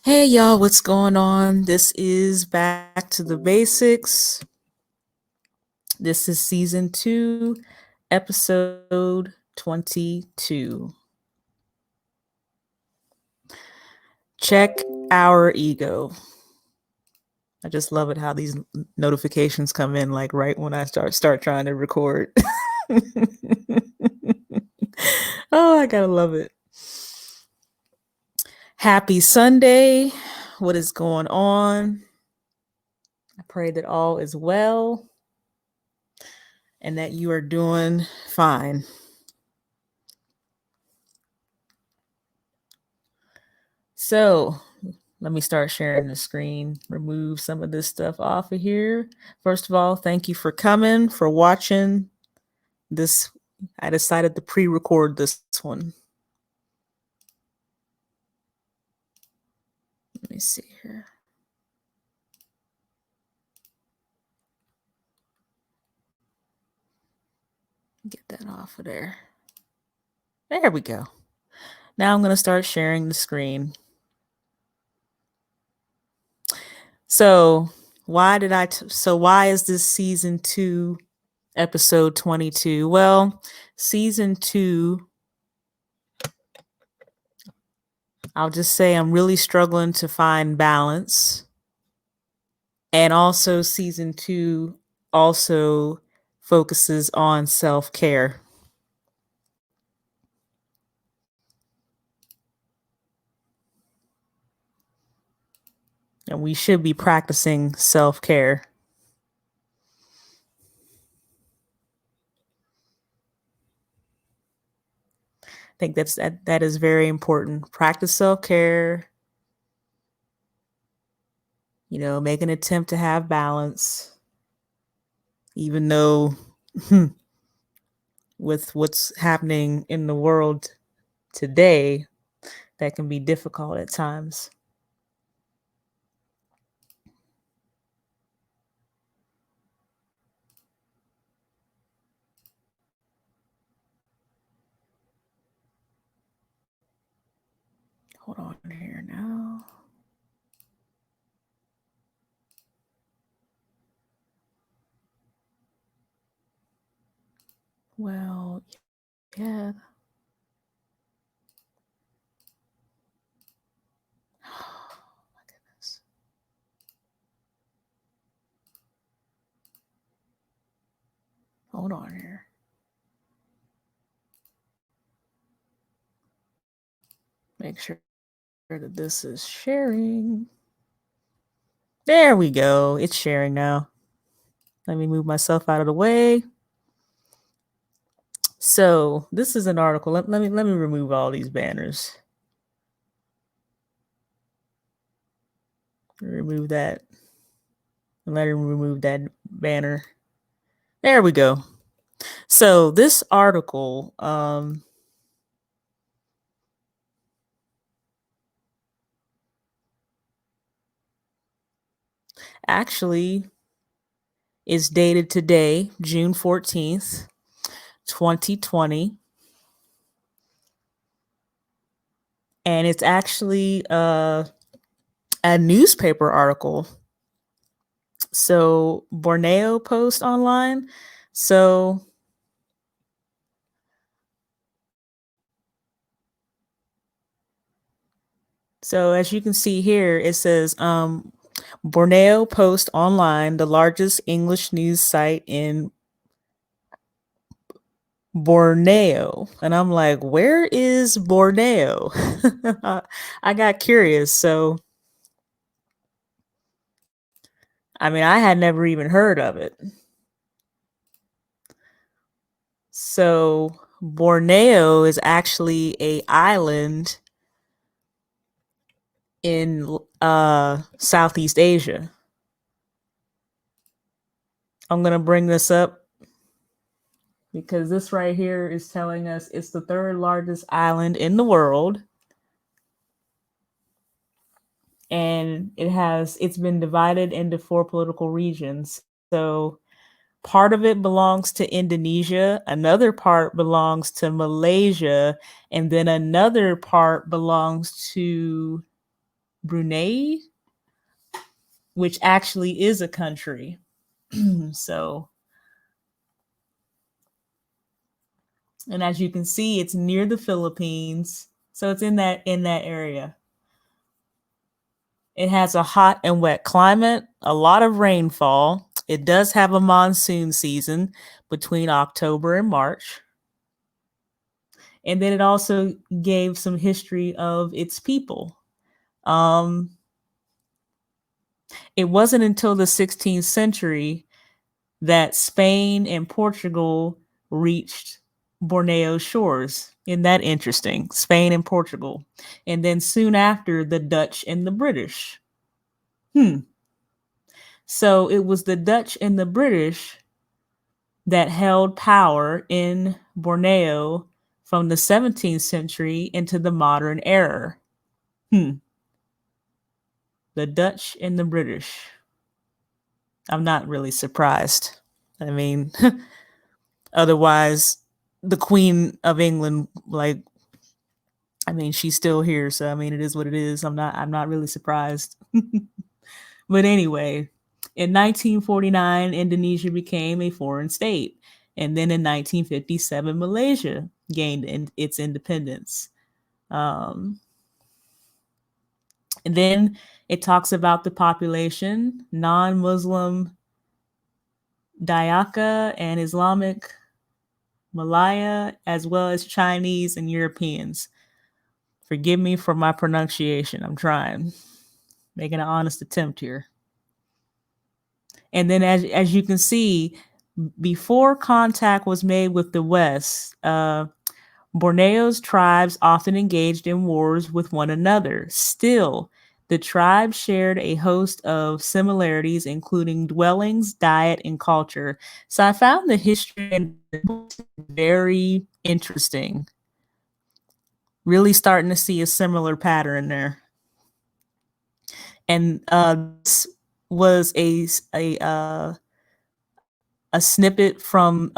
Hey y'all, what's going on? This is Back to the Basics. This is season 2, episode 22. Check Our Ego. I just love it how these notifications come in like right when I start trying to record. Oh, I gotta love it. Happy Sunday. What is going on? I pray that all is well and that you are doing fine. So let me start sharing the screen, remove some of this stuff off of here. First of all, thank you for coming, for watching this. I decided to pre-record this one. Let me see here. Get that off of there. There we go. Now I'm going to start sharing the screen. So why is this season 2, episode 22? Well, season 2, I'll just say I'm really struggling to find balance. And also season 2 also focuses on self-care. And we should be practicing self-care. I think that is very important. Practice self-care. You know, make an attempt to have balance. Even though with what's happening in the world today, that can be difficult at times. Hold on here now. Well, yeah. Oh my goodness. Hold on here. Make sure that this is sharing. There we go. It's sharing now. Let me move myself out of the way. So this is an article. Let me remove all these banners. Remove that. Let him remove that banner. There we go. So this article, actually is dated today, June 14th, 2020. And it's actually a newspaper article. So Borneo Post online. So as you can see here, it says Borneo Post online, the largest English news site in Borneo. And I'm like, where is Borneo? I got curious. So, I mean, I had never even heard of it. So Borneo is actually an island in Southeast Asia. I'm going to bring this up because this right here is telling us it's the 3rd largest island in the world. And it's been divided into 4 political regions. So part of it belongs to Indonesia, another part belongs to Malaysia, and then another part belongs to Brunei, which actually is a country. So, and as you can see, it's near the Philippines. So it's in that area. It has a hot and wet climate, a lot of rainfall. It does have a monsoon season between October and March. And then it also gave some history of its people. It wasn't until the 16th century that Spain and Portugal reached Borneo shores. Isn't that interesting? Spain and Portugal. And then soon after, the Dutch and the British. So it was the Dutch and the British that held power in Borneo from the 17th century into the modern era. The Dutch and the British. I'm not really surprised. I mean, otherwise, the Queen of England, like, I mean, she's still here, so I mean, it is what it is. I'm not really surprised. But anyway, in 1949, Indonesia became a foreign state, and then in 1957, Malaysia gained its independence. And then it talks about the population, non-Muslim Dayak and Islamic Malaya, as well as Chinese and Europeans. Forgive me for my pronunciation. I'm trying, making an honest attempt here. And then as you can see, before contact was made with the West, Borneo's tribes often engaged in wars with one another. Still, the tribes shared a host of similarities, including dwellings, diet, and culture. So I found the history very interesting. Really starting to see a similar pattern there. And this was a snippet from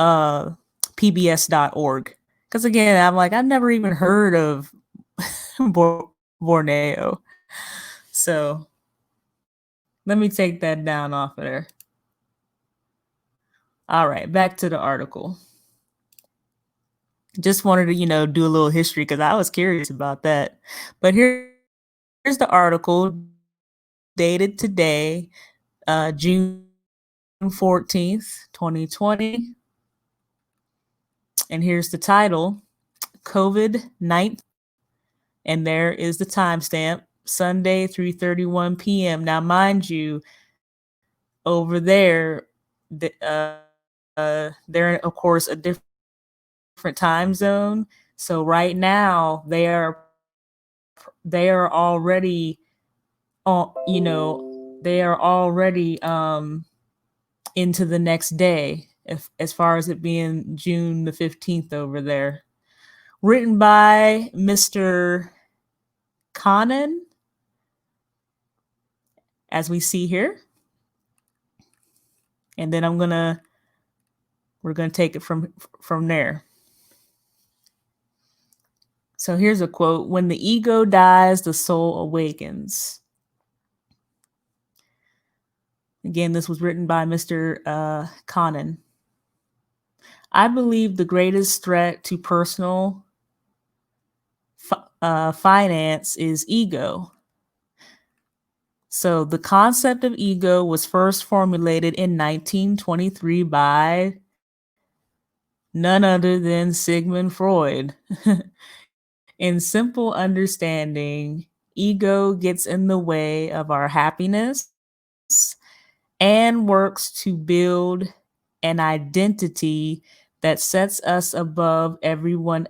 pbs.org. Because again, I'm like, I've never even heard of Borneo. So let me take that down off of there. All right, back to the article. Just wanted to, do a little history because I was curious about that. But here's the article dated today, June 14th, 2020. And here's the title, COVID-19. And there is the timestamp, Sunday, 3:31 p.m. Now, mind you, over there, they're of course a different time zone. So right now they are already, they are already into the next day, as far as it being June the 15th over there. Written by Mr. Conan, as we see here. And then we're gonna take it from there. So here's a quote: "When the ego dies, the soul awakens." Again, this was written by Mr. Conan. "I believe the greatest threat to personal finance is ego. So the concept of ego was first formulated in 1923 by none other than Sigmund Freud. In simple understanding, ego gets in the way of our happiness and works to build an identity that sets us above everyone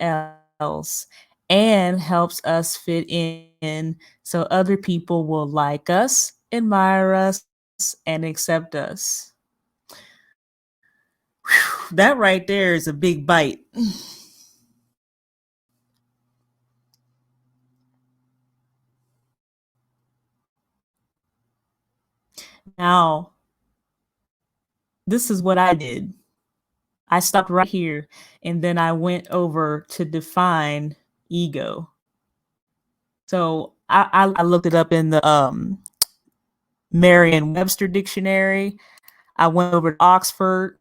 else and helps us fit in so other people will like us, admire us, and accept us." Whew, that right there is a big bite. Now, this is what I did. I stopped right here and then I went over to define ego. So I looked it up in the Merriam-Webster dictionary. I went over to Oxford,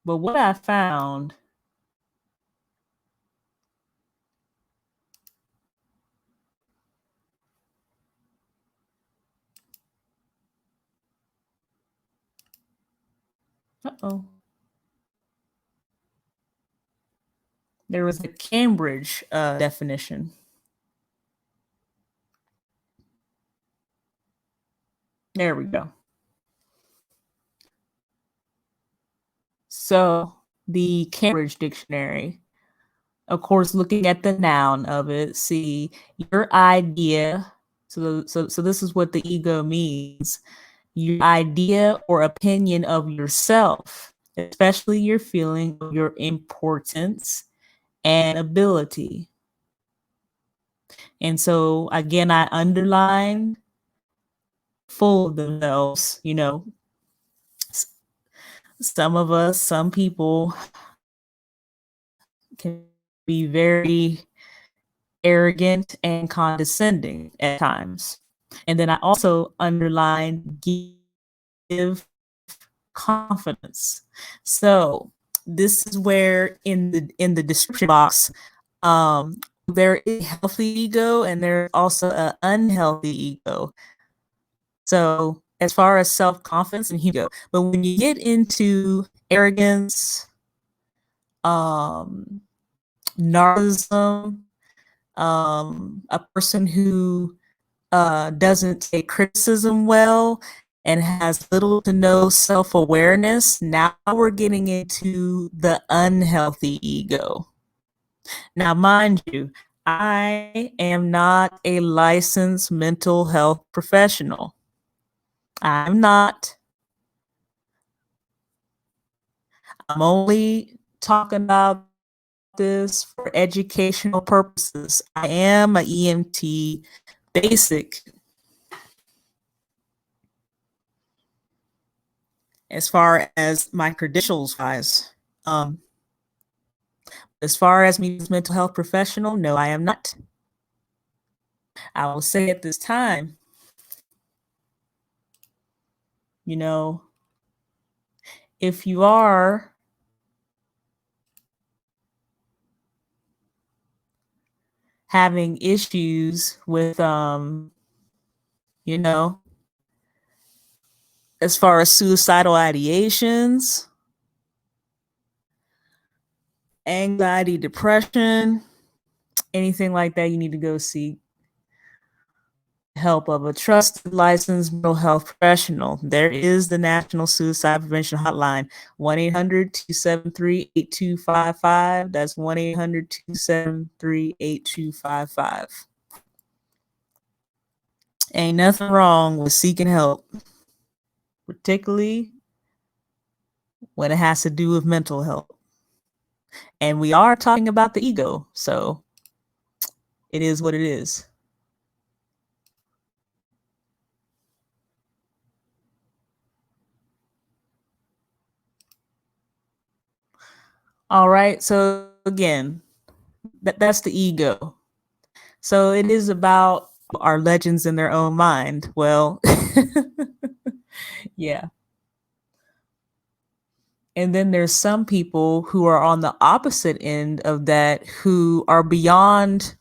but what I found, there was a Cambridge definition. There we go. So the Cambridge dictionary, of course, looking at the noun of it, see your idea. So this is what the ego means. Your idea or opinion of yourself, especially your feeling of your importance and ability. And so again, I underline full of themselves, you know, some of us, some people can be very arrogant and condescending at times. And then I also underline give confidence. So this is where in the description box, there is a healthy ego and there's also an unhealthy ego. So as far as self-confidence and ego, but when you get into arrogance, narcissism, a person who doesn't take criticism well and has little to no self-awareness, now we're getting into the unhealthy ego. Now, mind you, I am not a licensed mental health professional. I'm not. I'm only talking about this for educational purposes. I am an EMT basic. As far as my credentials wise, as far as me as a mental health professional, no, I am not. I will say at this time, you know, if you are having issues with, you know, as far as suicidal ideations, anxiety, depression, anything like that, you need to go seek help of a trusted licensed mental health professional. There is the National Suicide Prevention Hotline, 1-800-273-8255. That's 1-800-273-8255. Ain't nothing wrong with seeking help, particularly when it has to do with mental health. And we are talking about the ego, so it is what it is. All right, so again, that's the ego. So it is about our legends in their own mind. Well, yeah. And then there's some people who are on the opposite end of that, who are beyond,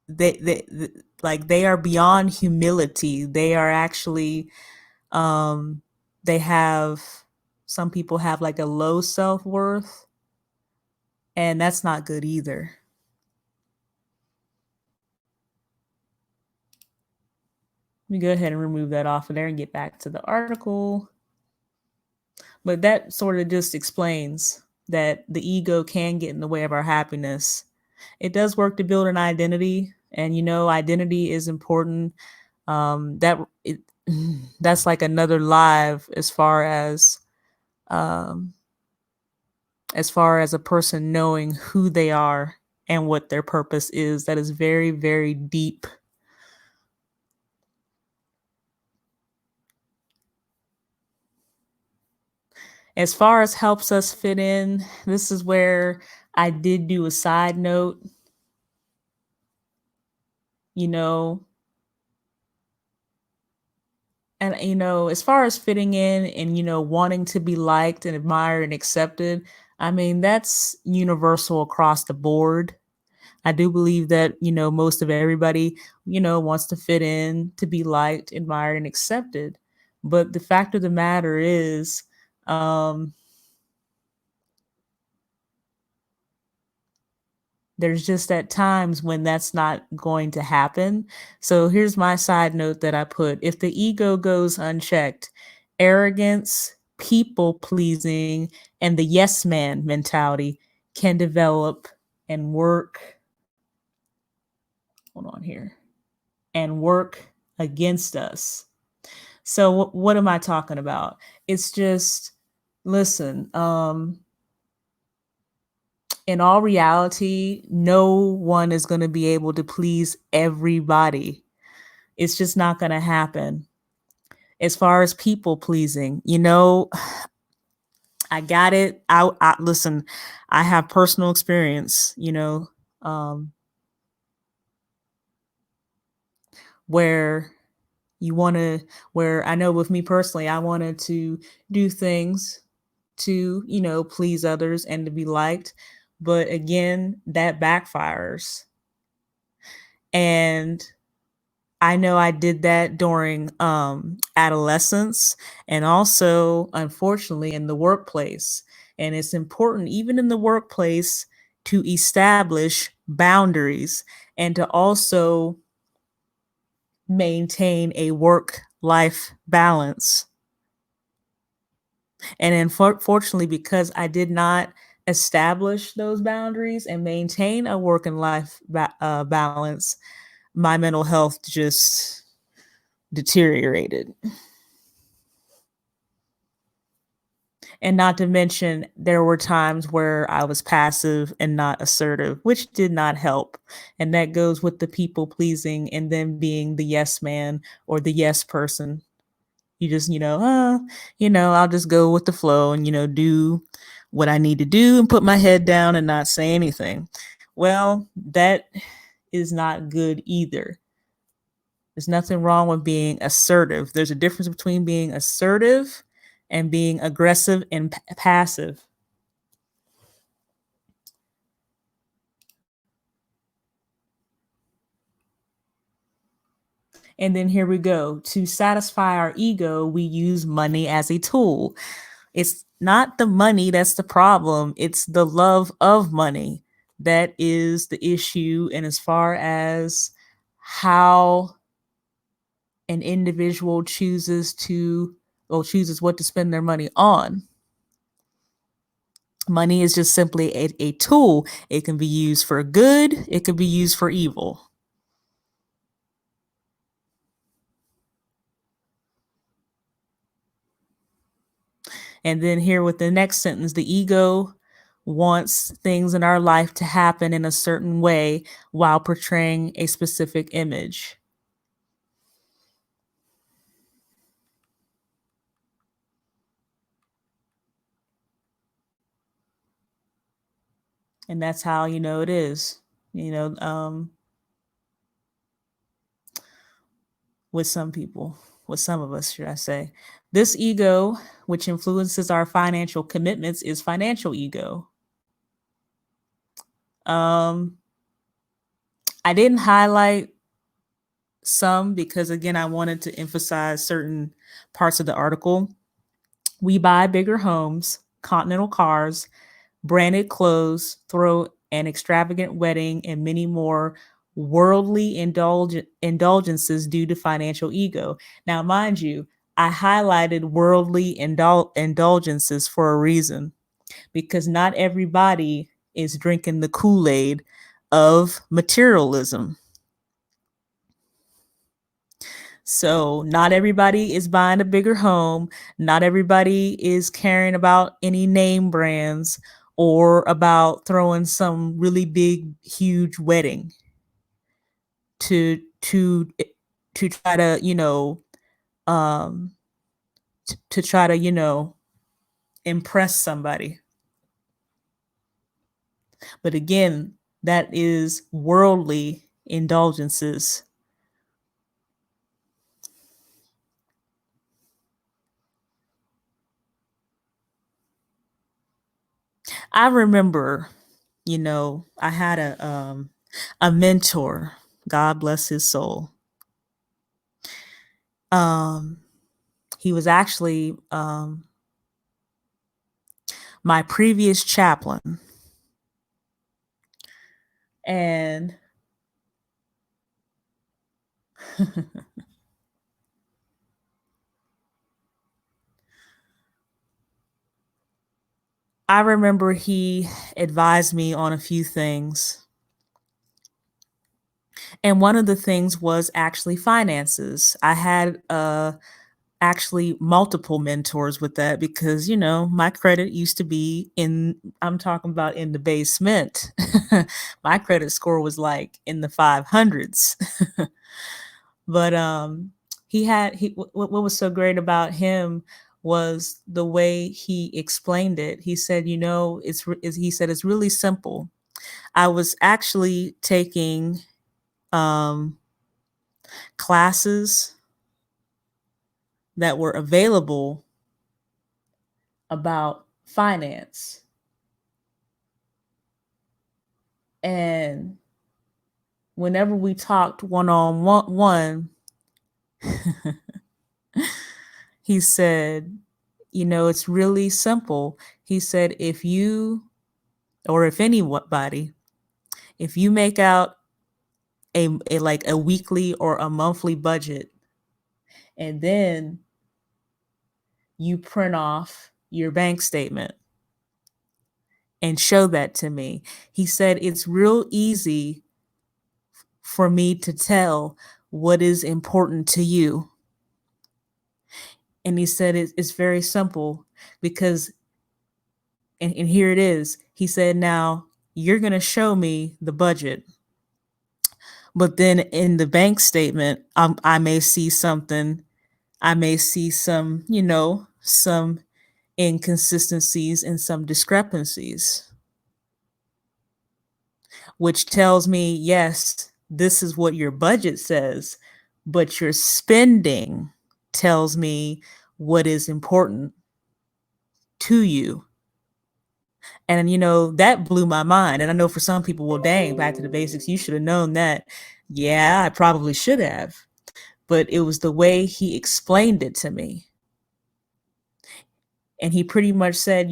they are beyond humility. They are actually, they have, some people have like a low self-worth, and that's not good either. Let me go ahead and remove that off of there and get back to the article. But that sort of just explains that the ego can get in the way of our happiness. It does work to build an identity, and you know, identity is important. That's like another live as far as a person knowing who they are and what their purpose is. That is very, very deep. As far as helps us fit in, this is where I did do a side note. you know, and as far as fitting in and wanting to be liked and admired and accepted, I mean, that's universal across the board. I do believe that, most of everybody, wants to fit in, to be liked, admired, and accepted. But the fact of the matter is, um, there's just at times when that's not going to happen. So here's my side note that I put: if the ego goes unchecked, arrogance, people pleasing, and the yes man mentality can develop and work. Hold on here. And work against us. So what am I talking about? It's just, listen, in all reality, no one is going to be able to please everybody. It's just not going to happen. As far as people pleasing, I got it. I listen, I have personal experience, um, where where I know with me personally, I wanted to do things to, please others and to be liked. But again, that backfires. And I know I did that during adolescence and also, unfortunately, in the workplace. And it's important, even in the workplace, to establish boundaries and to also maintain a work life balance. And unfortunately, because I did not establish those boundaries and maintain a work and life balance, my mental health just deteriorated. And not to mention, there were times where I was passive and not assertive, which did not help. And that goes with the people pleasing and then being the yes man or the yes person. You just, I'll just go with the flow and, do what I need to do and put my head down and not say anything. Well, that is not good either. There's nothing wrong with being assertive. There's a difference between being assertive and being aggressive and passive. And then here we go. To satisfy our ego, we use money as a tool. It's not the money that's the problem, it's the love of money that is the issue. And as far as how an individual chooses what to spend their money on. Money is just simply a tool. It can be used for good, it can be used for evil. And then here with the next sentence, the ego wants things in our life to happen in a certain way while portraying a specific image. And that's how it is. With some people, with some of us, should I say. This ego, which influences our financial commitments, is financial ego. I didn't highlight some because, again, I wanted to emphasize certain parts of the article. We buy bigger homes, continental cars, branded clothes, throw an extravagant wedding, and many more worldly indulgences due to financial ego. Now, mind you, I highlighted worldly indulgences for a reason, because not everybody is drinking the Kool-Aid of materialism. So not everybody is buying a bigger home. Not everybody is caring about any name brands or about throwing some really big, huge wedding to try to, um, to try to, impress somebody. But again, that is worldly indulgences. I remember, I had a mentor, God bless his soul. He was actually my previous chaplain. And I remember he advised me on a few things. And one of the things was actually finances. I had actually multiple mentors with that because, my credit used to be I'm talking about in the basement. My credit score was like in the 500s. But what was so great about him was the way he explained it. He said, he said, it's really simple. I was actually taking classes that were available about finance. And whenever we talked one-on-one, he said, it's really simple. He said, if anybody, if you make out a weekly or a monthly budget, and then you print off your bank statement and show that to me. He said, it's real easy for me to tell what is important to you. And he said, it's very simple because, and here it is. He said, now you're going to show me the budget. But then in the bank statement, I may see something. I may see some, some inconsistencies and some discrepancies, which tells me, yes, this is what your budget says, but your spending tells me what is important to you. And, that blew my mind. And I know for some people, well, dang, back to the basics, you should have known that. Yeah, I probably should have. But it was the way he explained it to me. And he pretty much said,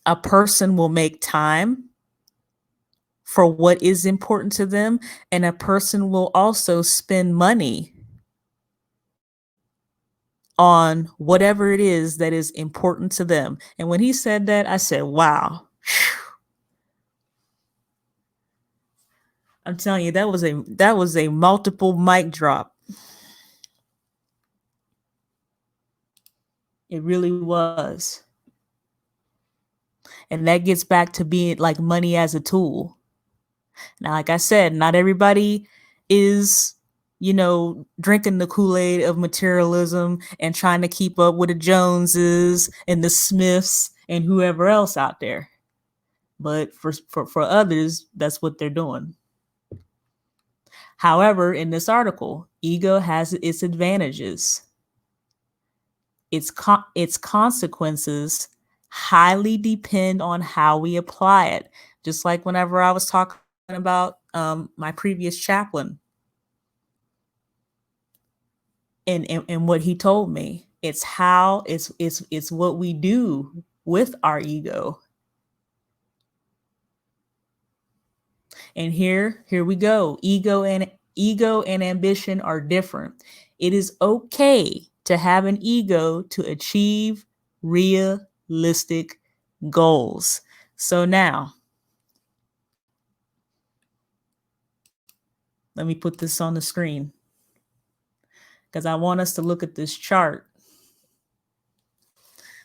a person will make time for what is important to them, and a person will also spend money on whatever it is that is important to them. And when he said that, I said, wow. I'm telling you, that was a multiple mic drop. It really was. And that gets back to being like money as a tool. Now, like I said, not everybody is, drinking the Kool-Aid of materialism and trying to keep up with the Joneses and the Smiths and whoever else out there. But for others, that's what they're doing. However, in this article, ego has its advantages. Its consequences highly depend on how we apply it. Just like whenever I was talking about my previous chaplain and what he told me. It's what we do with our ego. And here we go. Ego and ambition are different. It is okay to have an ego to achieve realistic goals. So now, let me put this on the screen because I want us to look at this chart.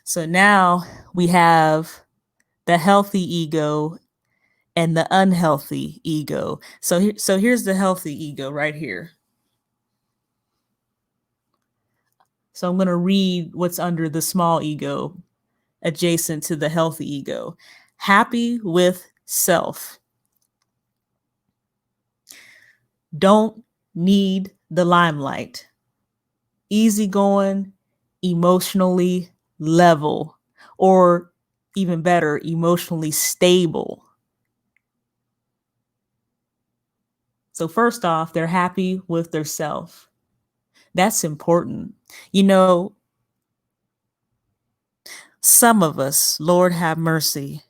So now we have the healthy ego and the unhealthy ego. So here's the healthy ego right here. So I'm going to read what's under the small ego adjacent to the healthy ego. Happy with self. Don't need the limelight. Easygoing, emotionally level, or even better, emotionally stable. So first off, they're happy with their self. That's important. You know, some of us, Lord have mercy,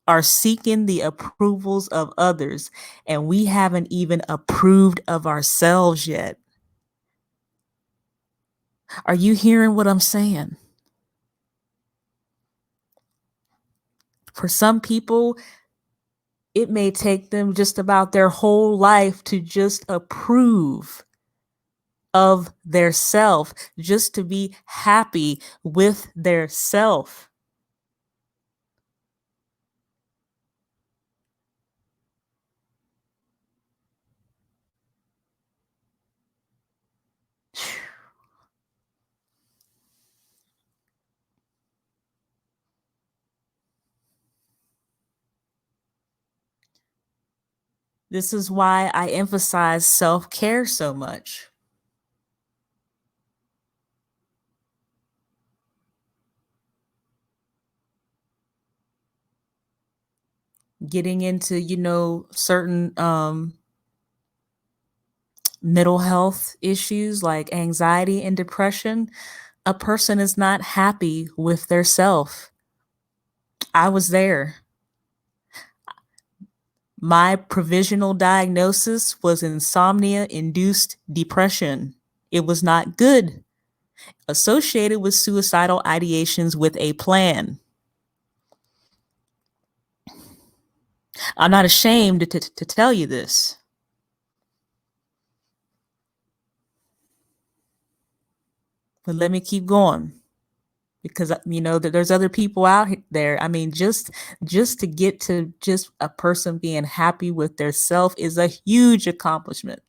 are seeking the approvals of others, and we haven't even approved of ourselves yet. Are you hearing what I'm saying? For some people, it may take them just about their whole life to just approve of their self, just to be happy with their self. This is why I emphasize self-care so much. Getting into, certain mental health issues like anxiety and depression, a person is not happy with their self. I was there. My provisional diagnosis was insomnia-induced depression. It was not good. Associated with suicidal ideations with a plan. I'm not ashamed to tell you this. But let me keep going, because that there's other people out there. I mean, just to get to just a person being happy with their self is a huge accomplishment.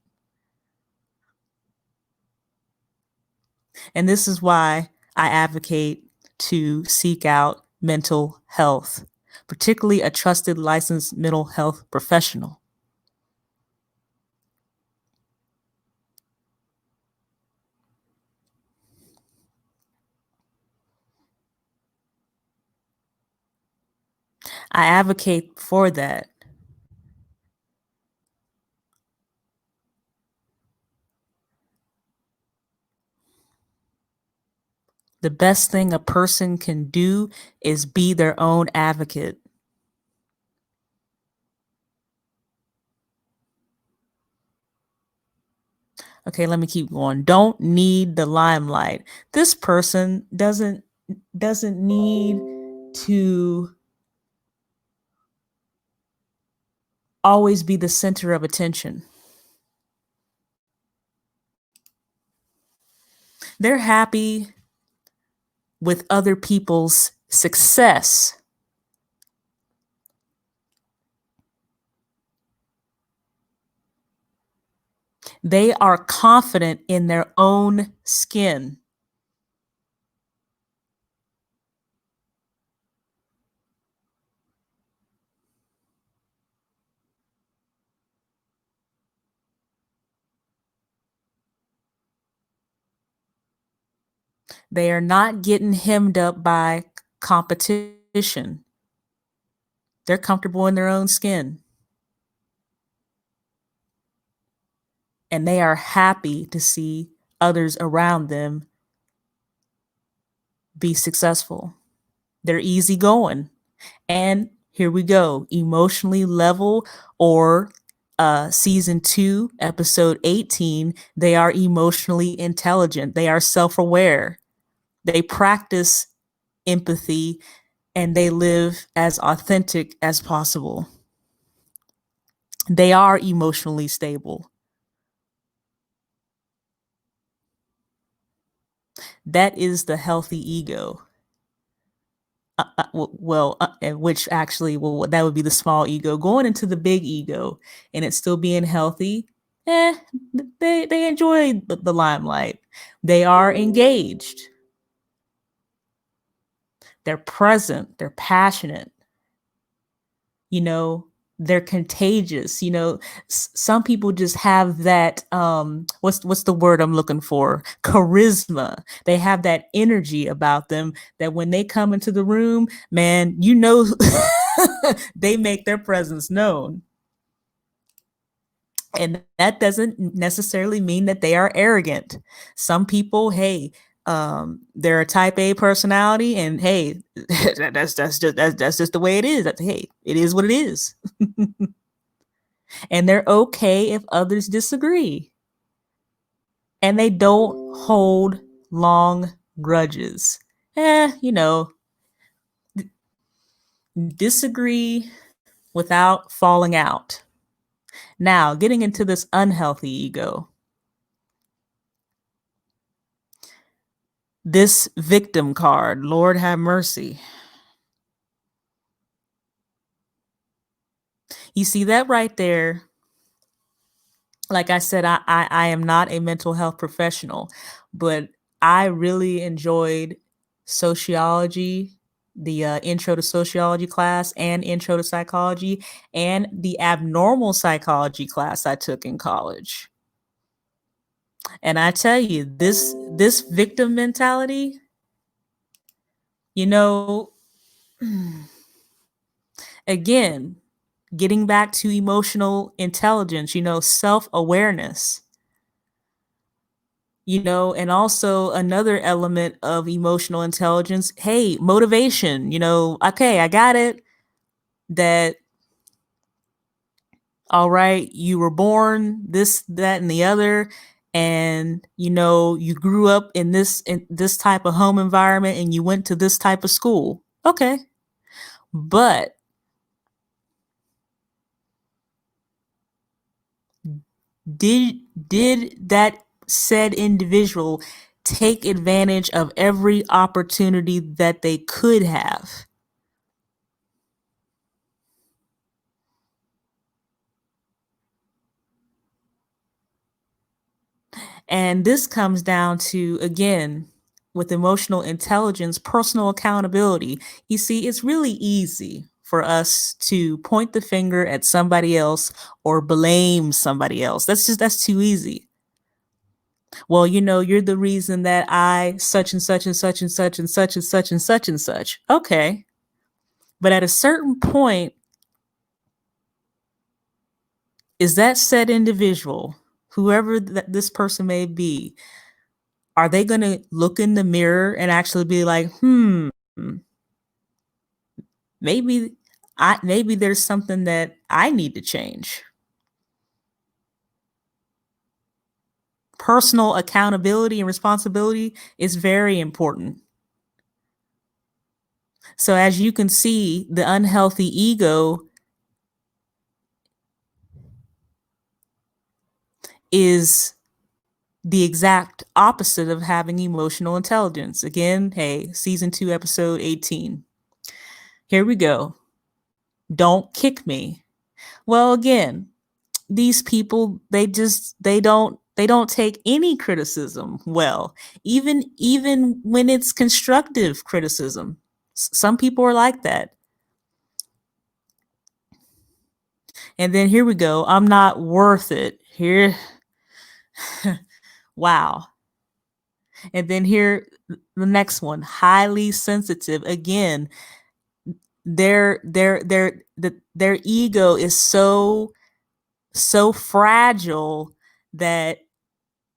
And this is why I advocate to seek out mental health, particularly a trusted licensed mental health professional. I advocate for that. The best thing a person can do is be their own advocate. Okay, let me keep going. Don't need the limelight. This person doesn't need to always be the center of attention. They're happy with other people's success. They are confident in their own skin. They are not getting hemmed up by competition. They're comfortable in their own skin. And they are happy to see others around them be successful. They're easygoing. And here we go, emotionally level, or season 2, episode 18, they are emotionally intelligent. They are self-aware. They practice empathy, and they live as authentic as possible. They are emotionally stable. That is the healthy ego. Which actually, that would be the small ego. Going into the big ego and it's still being healthy, they enjoy the limelight. They are engaged. They're present. They're passionate. they're contagious. Some people just have that what's the word I'm looking for? Charisma. They have that energy about them that when they come into the room, man, they make their presence known. And that doesn't necessarily mean that they are arrogant. Some people, hey, they're a type A personality, and hey, that's just the way it is. Hey, it is what it is. And they're okay if others disagree. And they don't hold long grudges. Disagree without falling out. Now, getting into this unhealthy ego. This victim card, Lord have mercy. You see that right there? Like I said, I am not a mental health professional, but I really enjoyed sociology, the intro to sociology class and intro to psychology, and the abnormal psychology class I took in college. And I tell you, this victim mentality, again, getting back to emotional intelligence, self-awareness, and also another element of emotional intelligence, hey, motivation, okay, I got it, that, all right, you were born this, that, and the other, and, you grew up in this type of home environment, and you went to this type of school. Okay. But did that said individual take advantage of every opportunity that they could have? And this comes down to, again, with emotional intelligence, personal accountability. You see, it's really easy for us to point the finger at somebody else or blame somebody else. That's too easy. Well, you're the reason that I such and such and such and such and such and such and such and such. Okay. But at a certain point, is that said individual, whoever this person may be, are they going to look in the mirror and actually be like, maybe maybe there's something that I need to change? Personal accountability and responsibility is very important. So as you can see, the unhealthy ego is the exact opposite of having emotional intelligence. Again, hey, season 2, episode 18. Here we go. Don't kick me. Well, again, these people, they don't take any criticism well, even when it's constructive criticism. Some people are like that. And then here we go. I'm not worth it. Here. Wow. And then here, the next one, highly sensitive. Again, their ego is so fragile that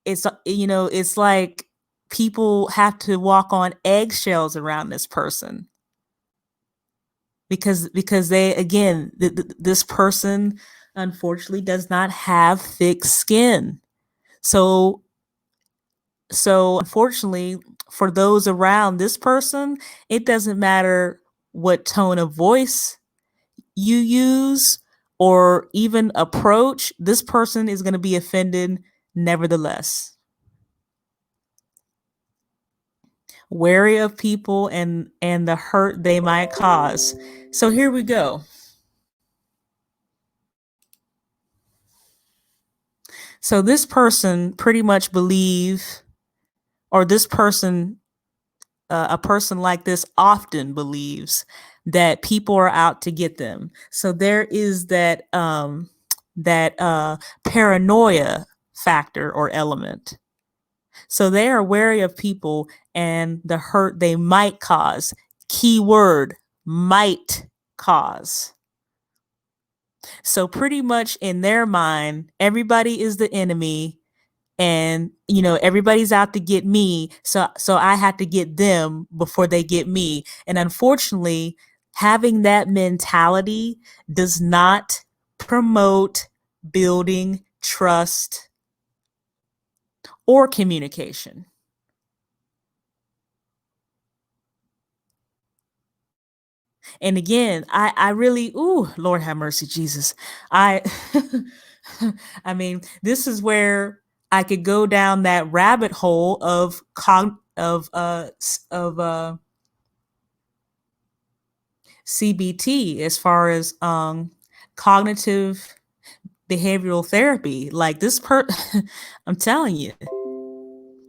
it's like people have to walk on eggshells around this person, because they, again, this person unfortunately does not have thick skin. So unfortunately, for those around this person, it doesn't matter what tone of voice you use or even approach, this person is going to be offended nevertheless. Wary of people and the hurt they might cause. So here we go. So this person pretty much this person a person like this often believes that people are out to get them. So there is that paranoia factor or element. So they are wary of people and the hurt they might cause. Keyword, might cause. So pretty much in their mind, everybody is the enemy, and everybody's out to get me, so I have to get them before they get me. And unfortunately, having that mentality does not promote building trust or communication. And again, I really, ooh, Lord have mercy, Jesus. I I mean, this is where I could go down that rabbit hole of CBT, as far as cognitive behavioral therapy. Like this I'm telling you.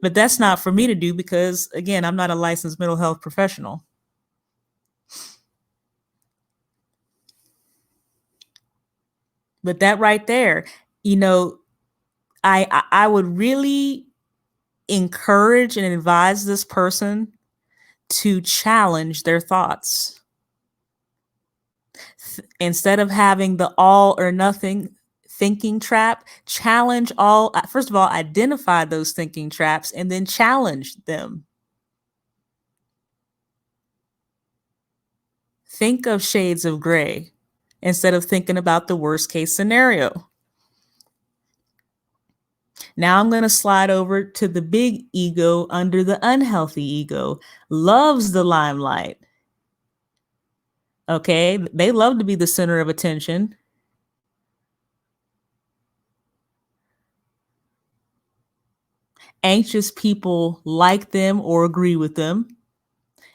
But that's not for me to do because, again, I'm not a licensed mental health professional. But that right there, I would really encourage and advise this person to challenge their thoughts. Instead of having the all or nothing thinking trap, challenge all. First of all, identify those thinking traps and then challenge them. Think of shades of gray instead of thinking about the worst case scenario. Now I'm going to slide over to the big ego under the unhealthy ego. Loves the limelight. Okay, they love to be the center of attention. Anxious people like them or agree with them.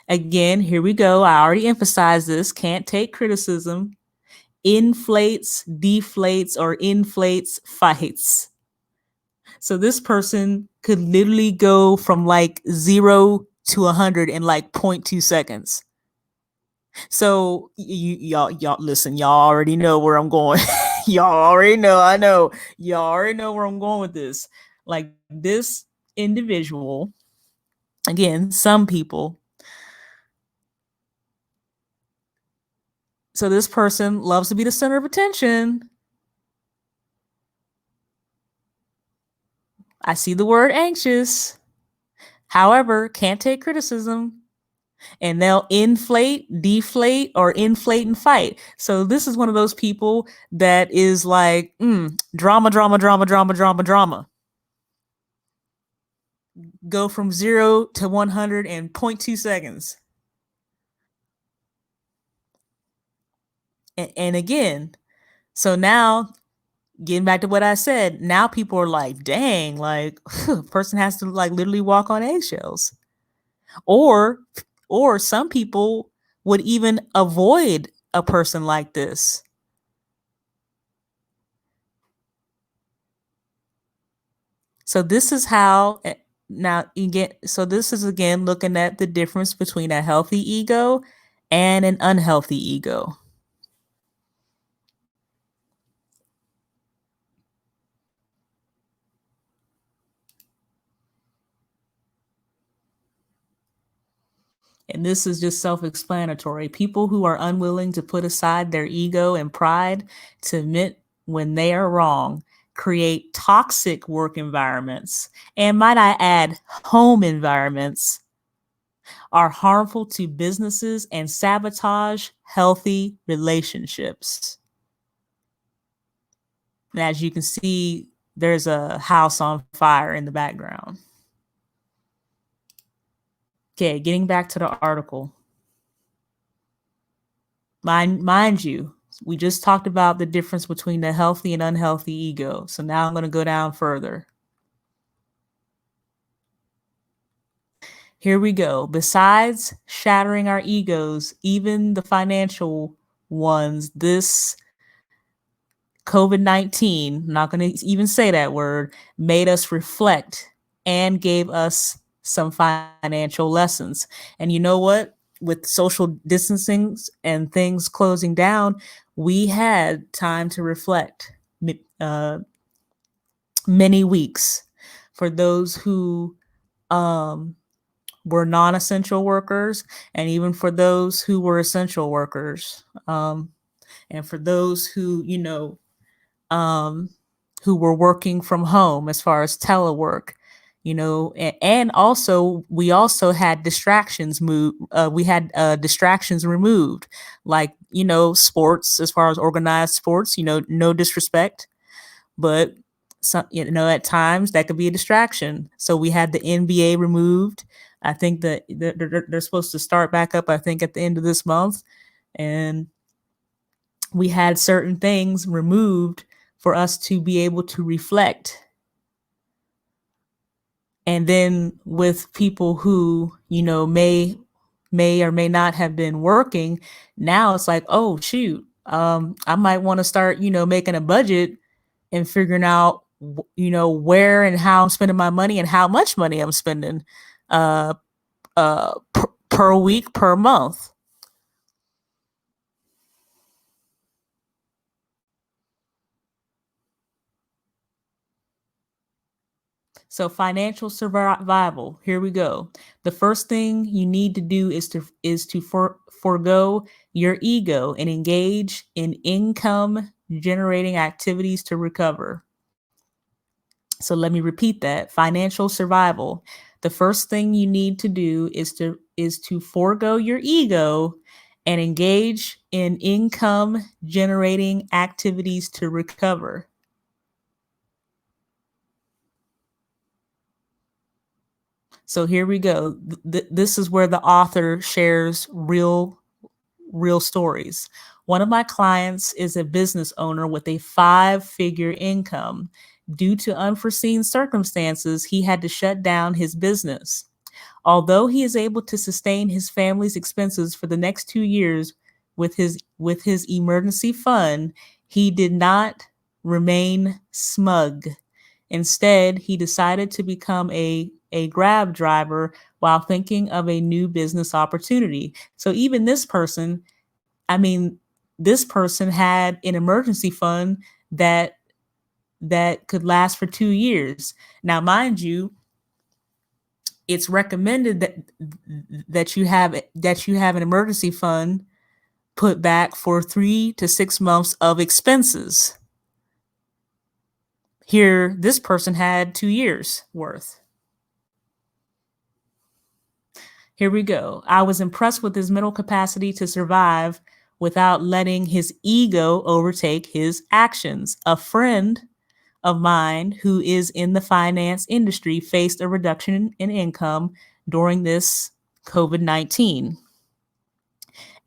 Again, here we go. I already emphasized this. Can't take criticism. Inflates, deflates, or inflates fights. So this person could literally go from like 0 to 100 in like 0.2 seconds. So y'all listen, y'all already know where I'm going. Y'all already know, I know. Y'all already know where I'm going with this. Like this individual, again, some people. So this person loves to be the center of attention. I see the word anxious. However, can't take criticism. And they'll inflate, deflate, or inflate and fight. So this is one of those people that is like, drama, drama, drama, drama, drama, drama. Go from 0 to 100 in 0.2 seconds. And again, so now getting back to what I said, now people are like, dang, like person has to like literally walk on eggshells. Or some people would even avoid a person like this. So this is how now you get, so this is again looking at the difference between a healthy ego and an unhealthy ego. And this is just self-explanatory. People who are unwilling to put aside their ego and pride to admit when they are wrong create toxic work environments, and might I add, home environments, are harmful to businesses and sabotage healthy relationships. And as you can see, there's a house on fire in the background. Okay, getting back to the article. Mind you, we just talked about the difference between the healthy and unhealthy ego. So now I'm going to go down further. Here we go. Besides shattering our egos, even the financial ones, this COVID-19, I'm not going to even say that word, made us reflect and gave us some financial lessons. And you know what? With social distancing and things closing down, we had time to reflect, uh, many weeks. For those who um, were non-essential workers, and even for those who were essential workers, and for those who, um, who were working from home as far as telework, and also we also had distractions moved. We had distractions removed, like sports, as far as organized sports. No disrespect, but some, at times that could be a distraction. So we had the NBA removed. I think that they're supposed to start back up, I think, at the end of this month. And we had certain things removed for us to be able to reflect. And then with people who, may or may not have been working, now it's like, oh shoot, I might want to start, making a budget and figuring out, where and how I'm spending my money and how much money I'm spending uh, per week, per month. So financial survival. Here we go. The first thing you need to do is to forego your ego and engage in income generating activities to recover. So let me repeat that. Financial survival. The first thing you need to do is to forego your ego and engage in income generating activities to recover. So here we go. This is where the author shares real stories. One of my clients is a business owner with a 5-figure income. Due to unforeseen circumstances, he had to shut down his business. Although he is able to sustain his family's expenses for the next 2 years with his emergency fund, he did not remain smug. Instead, he decided to become a Grab driver while thinking of a new business opportunity. So even this person, I mean, this person had an emergency fund that could last for 2 years. Now, mind you, it's recommended that you have an emergency fund put back for 3 to 6 months of expenses. Here, this person had 2 years worth. Here we go. I was impressed with his mental capacity to survive without letting his ego overtake his actions. A friend of mine who is in the finance industry faced a reduction in income during this COVID-19.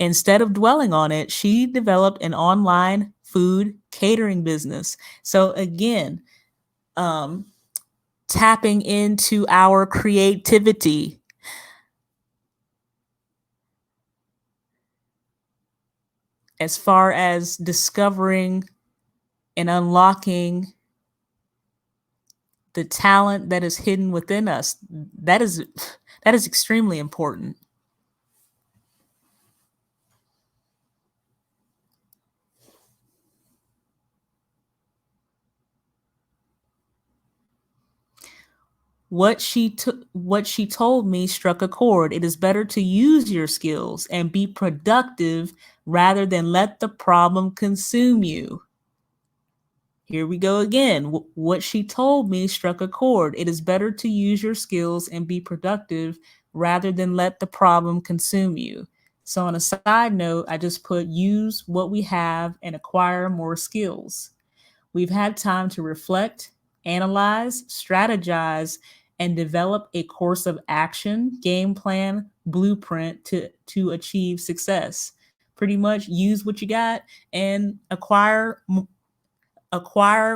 Instead of dwelling on it, she developed an online food catering business. So again, um, tapping into our creativity. As far as discovering and unlocking the talent that is hidden within us, that is extremely important. What she told me struck a chord. It is better to use your skills and be productive rather than let the problem consume you. Here we go again. What she told me struck a chord. It is better to use your skills and be productive rather than let the problem consume you. So on a side note, I just put use what we have and acquire more skills. We've had time to reflect, analyze, strategize, and develop a course of action, game plan, blueprint to achieve success. Pretty much use what you got and acquire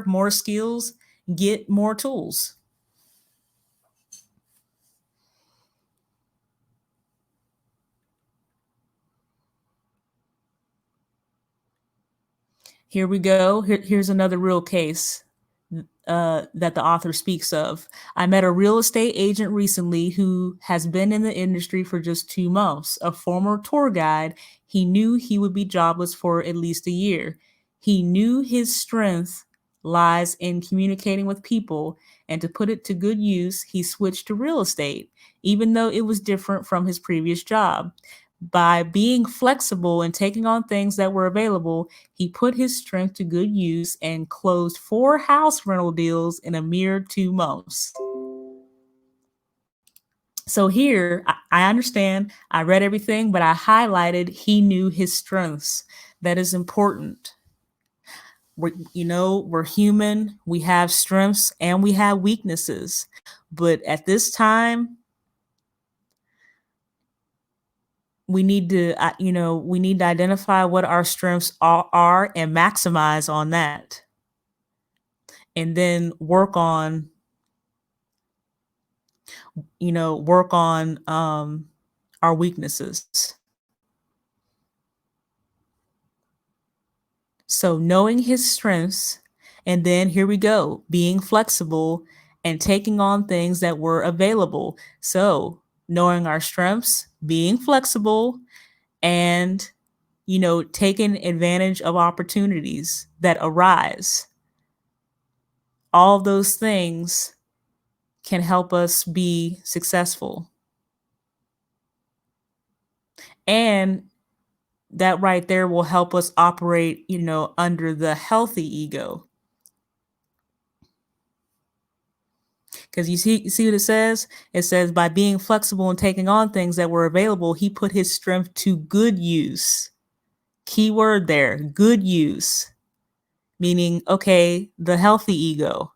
more skills, get more tools. Here we go. Here's another real case. that the author speaks of. I met a real estate agent recently who has been in the industry for just 2 months. A former tour guide, he knew he would be jobless for at least a year. He knew his strength lies in communicating with people, and to put it to good use, he switched to real estate, even though it was different from his previous job. By being flexible and taking on things that were available, he put his strength to good use and closed 4 house rental deals in a mere 2 months. So here, I understand, I read everything, but I highlighted he knew his strengths. That is important. We're human, we have strengths and we have weaknesses. But at this time, we need to, we need to identify what our strengths are and maximize on that. And then work on our weaknesses. So knowing his strengths, and then here we go, being flexible and taking on things that were available. So knowing our strengths, being flexible, and taking advantage of opportunities that arise. All of those things can help us be successful. And that right there will help us operate, under the healthy ego. Because you see what it says? It says, by being flexible and taking on things that were available, he put his strength to good use. Key word there, good use. Meaning, okay, the healthy ego.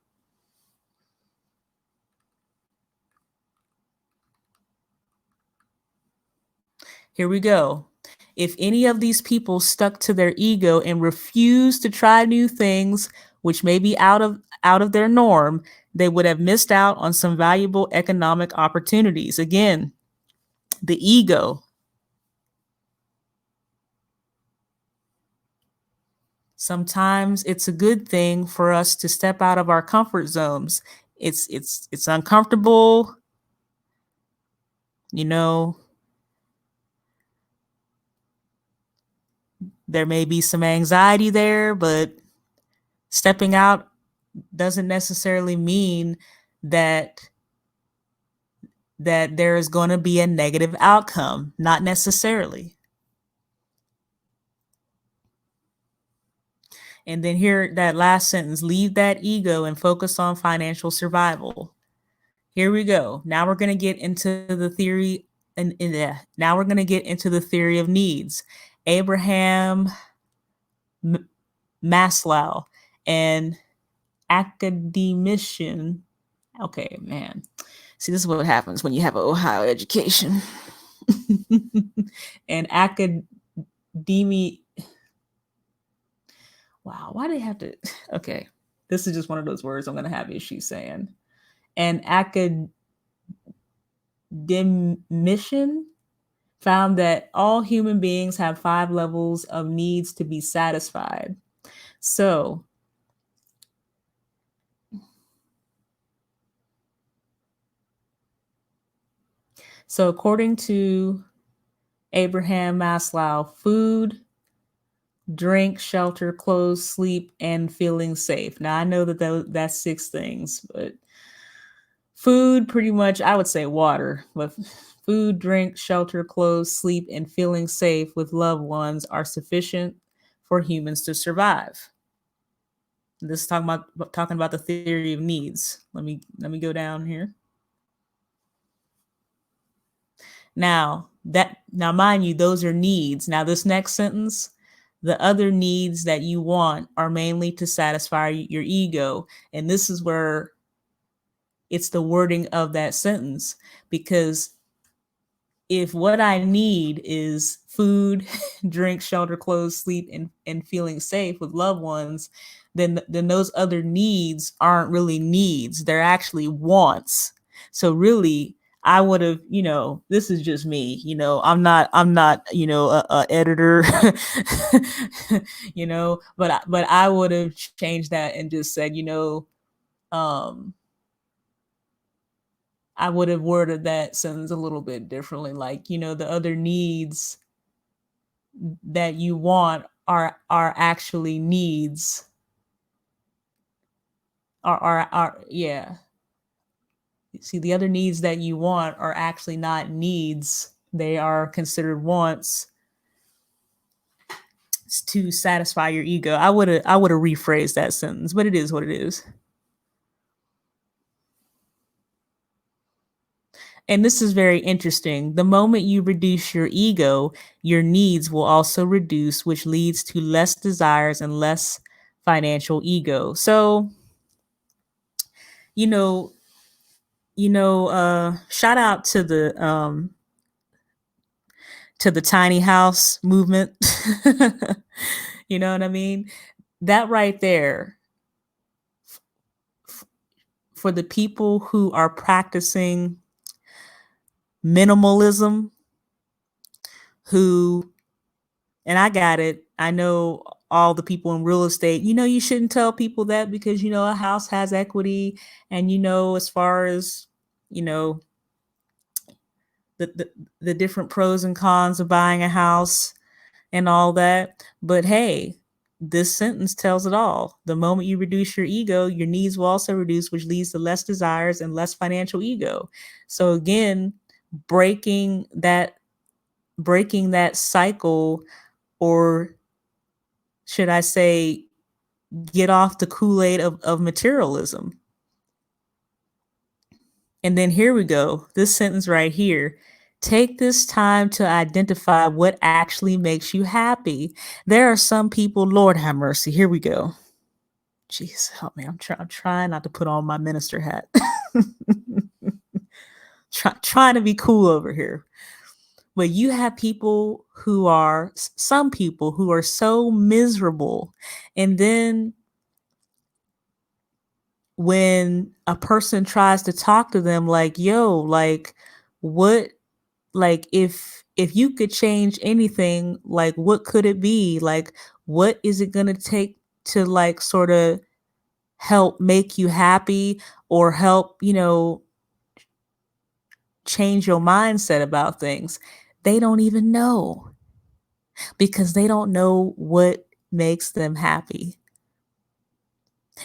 Here we go. If any of these people stuck to their ego and refused to try new things, which may be out of their norm, they would have missed out on some valuable economic opportunities. Again, the ego. Sometimes it's a good thing for us to step out of our comfort zones. It's uncomfortable, there may be some anxiety there, but stepping out doesn't necessarily mean that there is going to be a negative outcome. Not necessarily. And then here, that last sentence, leave that ego and focus on financial survival. Here we go. Now we're going to get into the theory, now we're going to get into the theory of needs. Abraham Maslow, an academician. Okay, man. See, this is what happens when you have an Ohio education. An academic. Wow, why do they have to? Okay, this is just one of those words I'm going to have issues saying. An academician found that all human beings have 5 levels of needs to be satisfied. So according to Abraham Maslow, food, drink, shelter, clothes, sleep, and feeling safe. Now, I know that that's 6 things, but food, pretty much, I would say water, but food, drink, shelter, clothes, sleep, and feeling safe with loved ones are sufficient for humans to survive. This is talking about the theory of needs. Let me go down here. Now, mind you, those are needs. Now, this next sentence, the other needs that you want are mainly to satisfy your ego. And this is where it's the wording of that sentence, because if what I need is food, drink, shelter, clothes, sleep, and feeling safe with loved ones, then those other needs aren't really needs. They're actually wants. So really, I would have, this is just me, I'm not, a editor, but I would have changed that and just said, I would have worded that sentence a little bit differently. Like, the other needs that you want are actually needs. Yeah. See, the other needs that you want are actually not needs. They are considered wants to satisfy your ego. I would have rephrased that sentence, but it is what it is. And this is very interesting. The moment you reduce your ego, your needs will also reduce, which leads to less desires and less financial ego. So, shout out to the tiny house movement. You know what I mean? That right there, for the people who are practicing minimalism, and I got it. I know all the people in real estate, you shouldn't tell people that because, a house has equity. And, as far as, the different pros and cons of buying a house and all that. But hey, this sentence tells it all. The moment you reduce your ego, your needs will also reduce, which leads to less desires and less financial ego. So again, breaking that cycle, or should I say, get off the Kool-Aid of materialism. And then here we go. This sentence right here. Take this time to identify what actually makes you happy. There are some people, Lord have mercy. Here we go. Jeez, help me. I'm trying not to put on my minister hat. Trying to be cool over here. But you have some people who are so miserable. And then when a person tries to talk to them like, yo, like, what, like, if you could change anything, like, what could it be? Like, what is it going to take to, like, sort of help make you happy, or help, change your mindset about things? They don't even know, because they don't know what makes them happy.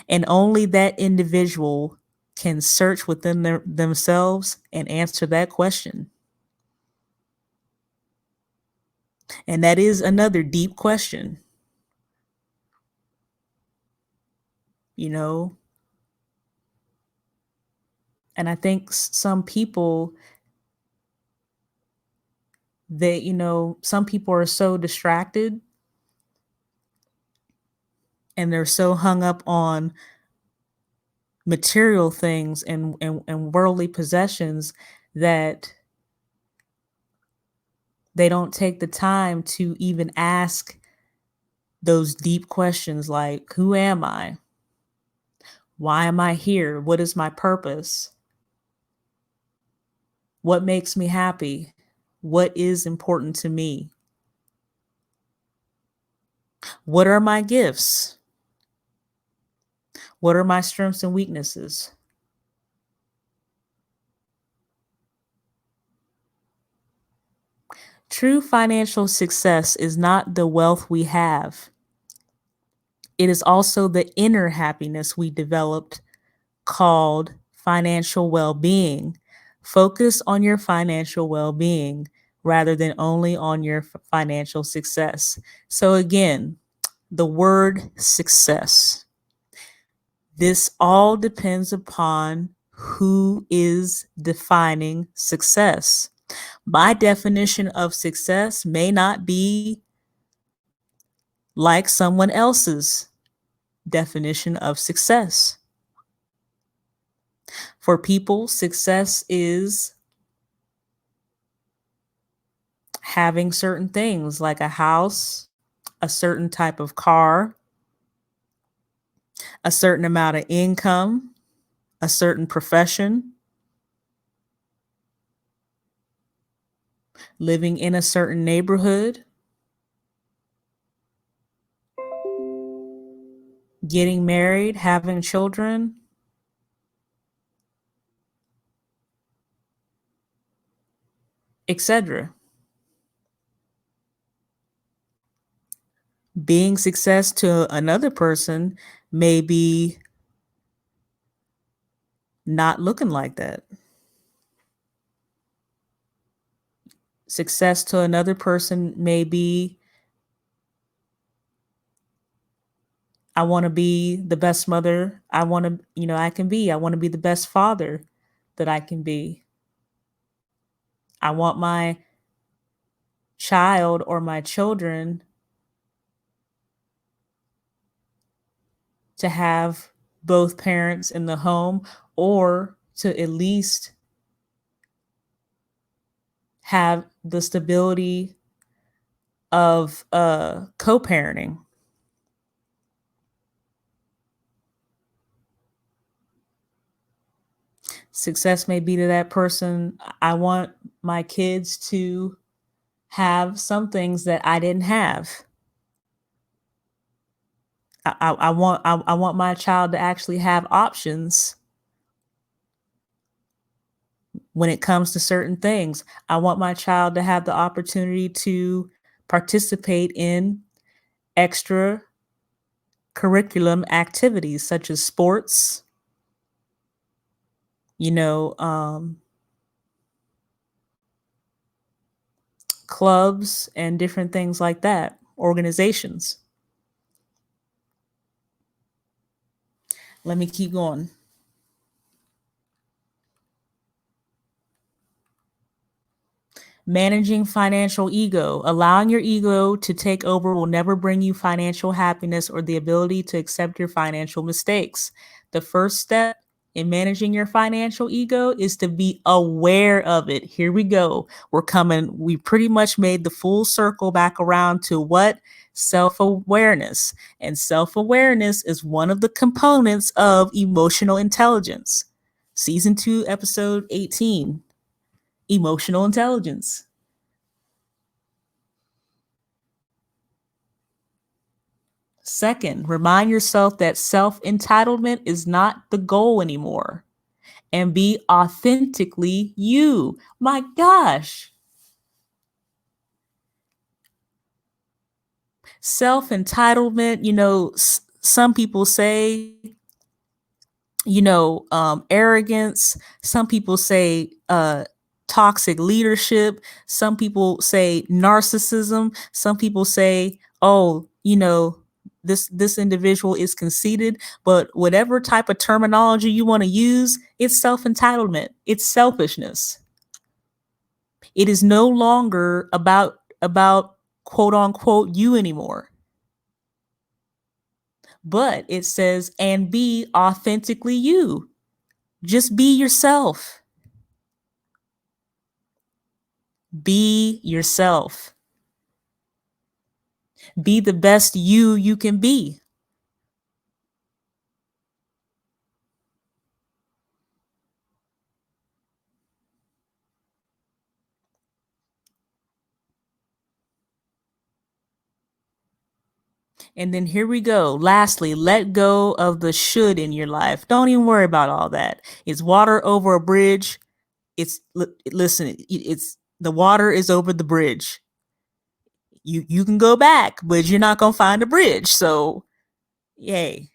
And only that individual can search within themselves and answer that question. And that is another deep question. And I think some people, some people are so distracted and they're so hung up on material things and worldly possessions that they don't take the time to even ask those deep questions like, who am I? Why am I here? What is my purpose? What makes me happy? What is important to me? What are my gifts? What are my strengths and weaknesses? True financial success is not the wealth we have. It is also the inner happiness we developed, called financial well-being. Focus on your financial well-being rather than only on your financial success. So again, the word success. This all depends upon who is defining success. My definition of success may not be like someone else's definition of success. For people, success is having certain things like a house, a certain type of car, a certain amount of income, a certain profession, living in a certain neighborhood, getting married, having children, etc. Being success to another person may be not looking like that. Success to another person may be, I want to be the best mother I want to, I can be. I want to be the best father that I can be. I want my child or my children to have both parents in the home, or to at least have the stability of co-parenting. Success may be to that person, I want my kids to have some things that I didn't have. I want my child to actually have options when it comes to certain things. I want my child to have the opportunity to participate in extra curriculum activities such as sports, clubs, and different things like that, organizations. Let me keep going. Managing financial ego. Allowing your ego to take over will never bring you financial happiness or the ability to accept your financial mistakes. The first step in managing your financial ego is to be aware of it. Here we go. We pretty much made the full circle back around to what? Self-awareness. And self-awareness is one of the components of emotional intelligence. Season 2, episode 18. Emotional intelligence. Second, remind yourself that self-entitlement is not the goal anymore, and be authentically you. My gosh. Self-entitlement, some people say, arrogance. Some people say toxic leadership. Some people say narcissism. Some people say, oh, this individual is conceited. But whatever type of terminology you want to use, it's self-entitlement. It's selfishness. It is no longer about quote unquote you anymore. But it says, and be authentically you. Just be yourself. Be yourself. Be the best you can be. And then here we go. Lastly, let go of the should in your life. Don't even worry about all that. It's water over a bridge. Listen, it's the water is over the bridge. You can go back, but you're not going to find a bridge. So, yay.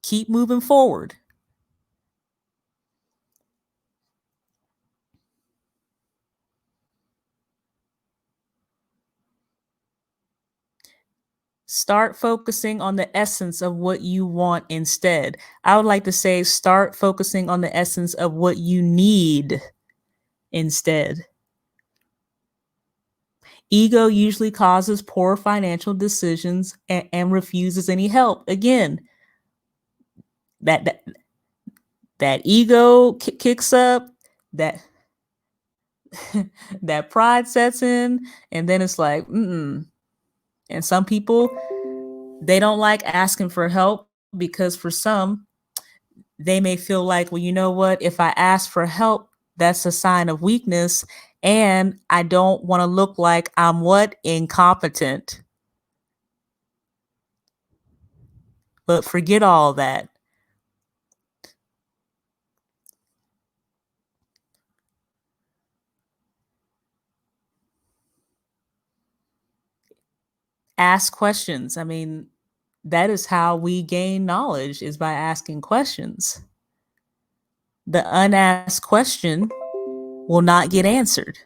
Keep moving forward. Start focusing on the essence of what you want instead. I would like to say start focusing on the essence of what you need instead. Ego usually causes poor financial decisions and refuses any help. Again, that ego kicks up, that that pride sets in, and then it's like, And some people, they don't like asking for help because for some, they may feel like, well, you know what? If I ask for help, that's a sign of weakness, and I don't want to look like I'm what? Incompetent. But forget all that. Ask questions. I mean, that is how we gain knowledge, is by asking questions. The unasked question will not get answered.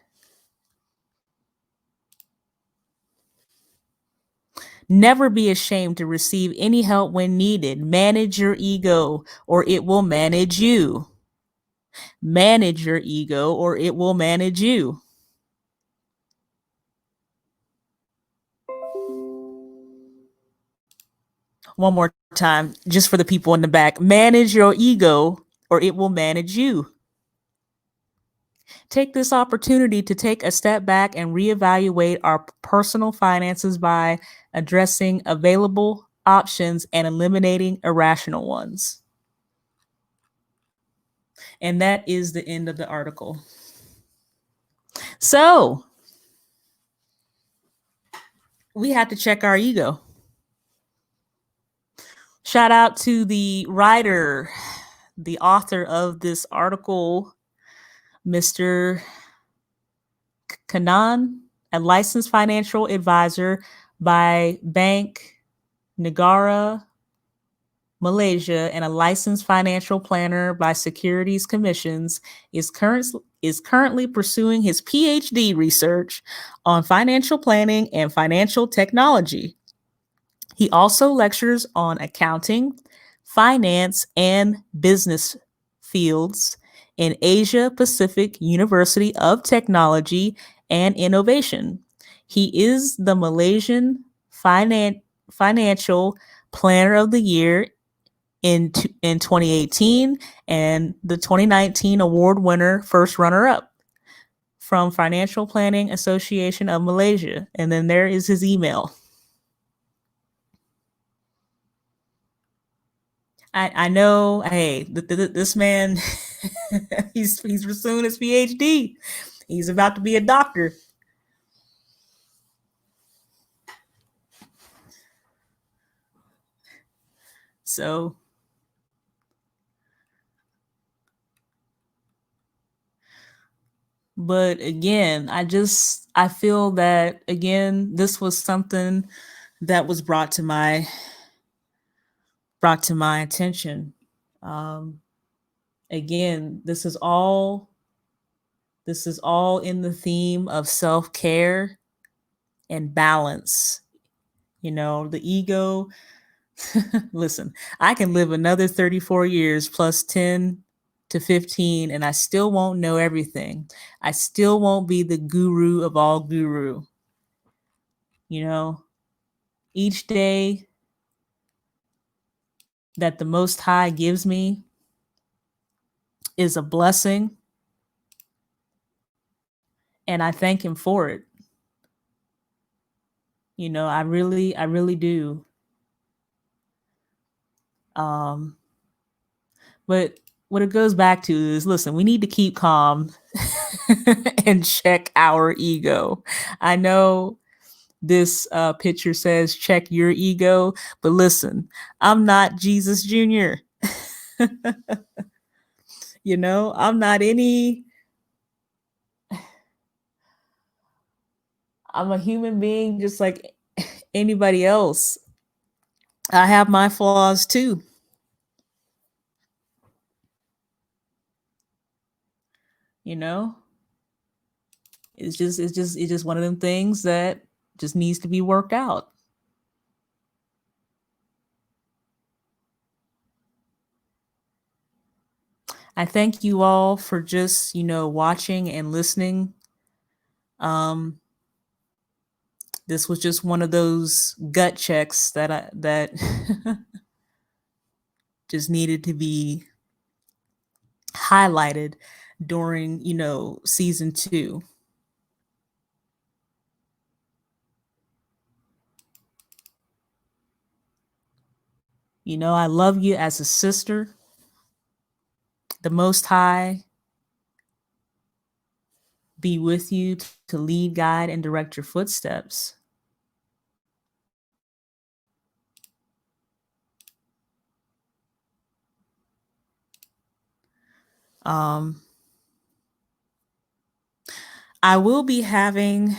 Never be ashamed to receive any help when needed. Manage your ego, or it will manage you. Manage your ego, or it will manage you. One more time, just for the people in the back. Manage your ego, or it will manage you. Take this opportunity to take a step back and reevaluate our personal finances by addressing available options and eliminating irrational ones. And that is the end of the article. So we have to check our ego. Shout out to the writer, the author of this article, Mr. Kanan, a licensed financial advisor by Bank Negara, Malaysia, and a licensed financial planner by Securities Commissions, is currently pursuing his PhD research on financial planning and financial technology. He also lectures on accounting, finance, and business fields in Asia Pacific University of Technology and Innovation. He is the Malaysian Financial Planner of the Year in 2018 and the 2019 award winner, first runner-up from Financial Planning Association of Malaysia. And then there is his email. I know, hey, this man, he's pursuing his PhD. He's about to be a doctor. So, but again, I feel that, again, this was something that was brought to my attention. Again, this is all in the theme of self-care and balance. You know, the ego. Listen, I can live another 34 years plus 10 to 15, and I still won't know everything. I still won't be the guru of all guru. You know, each day that the Most High gives me is a blessing, and I thank him for it. You know, I really do. But what it goes back to is, listen, we need to keep calm and check our ego. I know this picture says check your ego, but listen, I'm not Jesus Jr. You know, I'm not I'm a human being just like anybody else. I have my flaws too. You know, it's just one of them things that just needs to be worked out. I thank you all for just, watching and listening. This was just one of those gut checks that just needed to be highlighted during, season 2. I love you as a sister. The Most High be with you to lead, guide, and direct your footsteps. I will be having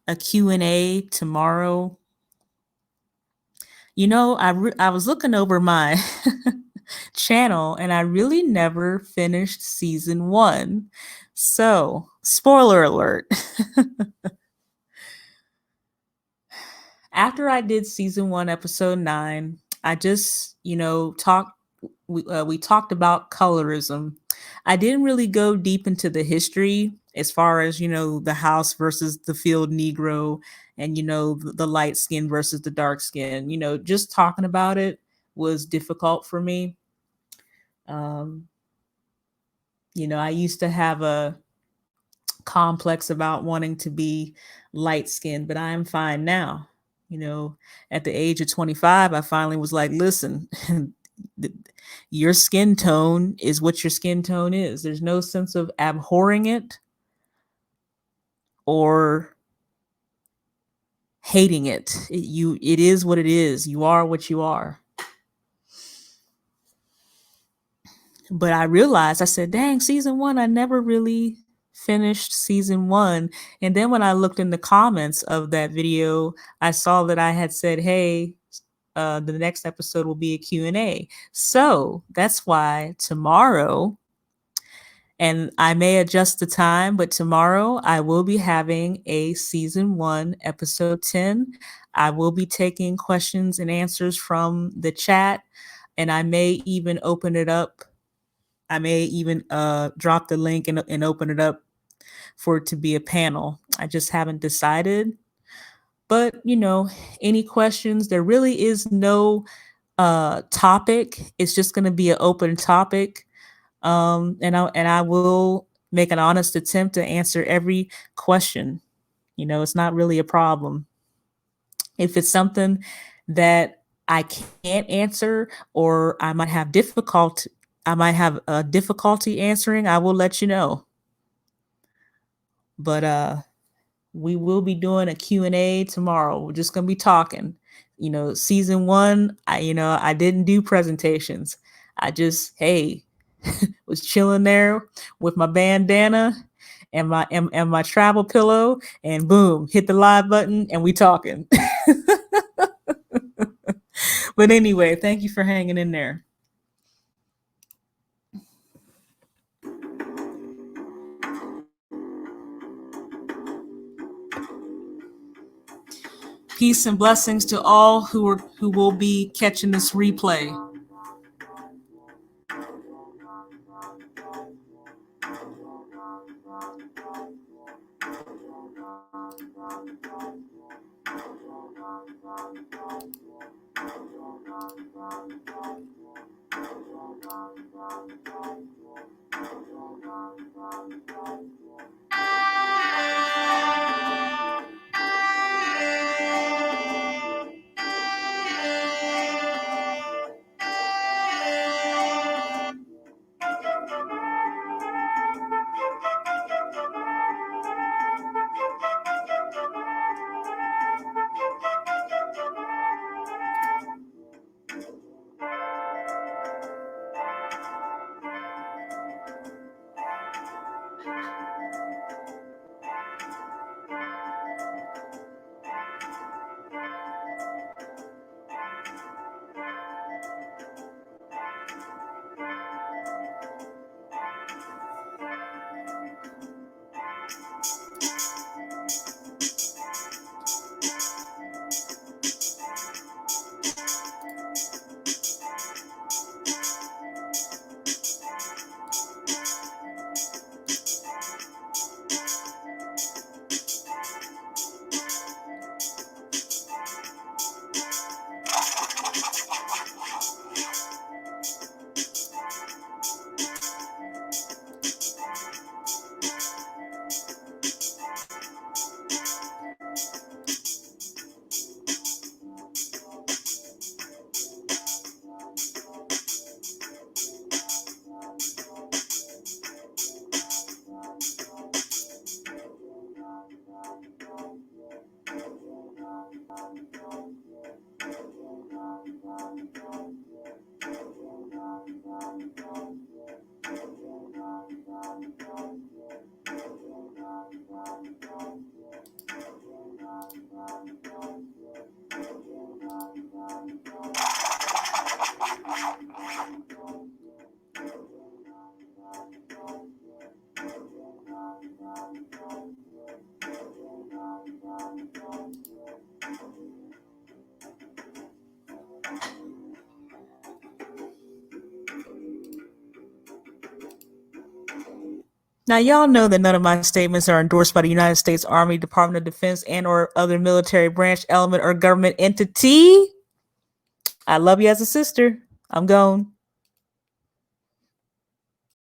a Q&A tomorrow I was looking over my channel and I really never finished season 1. So, spoiler alert. After I did season 1, episode 9, I just, we talked about colorism. I didn't really go deep into the history as far as, the house versus the field Negro and, the light skin versus the dark skin. Just talking about it was difficult for me. Um, I used to have a complex about wanting to be light skinned, but I am fine now. At the age of 25, I finally was like, listen, your skin tone is what your skin tone is. There's no sense of abhorring it or hating it. It is what it is. You are what you are. But I realized, I said, dang, season 1, I never really finished season 1. And then when I looked in the comments of that video, I saw that I had said, hey, the next episode will be a Q&A. So that's why tomorrow, and I may adjust the time, but tomorrow I will be having a season 1, episode 10. I will be taking questions and answers from the chat, and I may even open it up. I may even drop the link and open it up for it to be a panel. I just haven't decided. But, any questions? There really is no topic. It's just going to be an open topic. And I will make an honest attempt to answer every question. It's not really a problem. If it's something that I can't answer or I might have a difficulty answering, I will let you know. But we will be doing a Q&A tomorrow. We're just going to be talking. Season 1, I didn't do presentations. I just, hey, was chilling there with my bandana and my travel pillow, and boom, hit the live button and we talking. But anyway, thank you for hanging in there. Peace and blessings to all who will be catching this replay. Now, y'all know that none of my statements are endorsed by the United States Army, Department of Defense, and or other military branch, element, or government entity. I love you as a sister. I'm gone.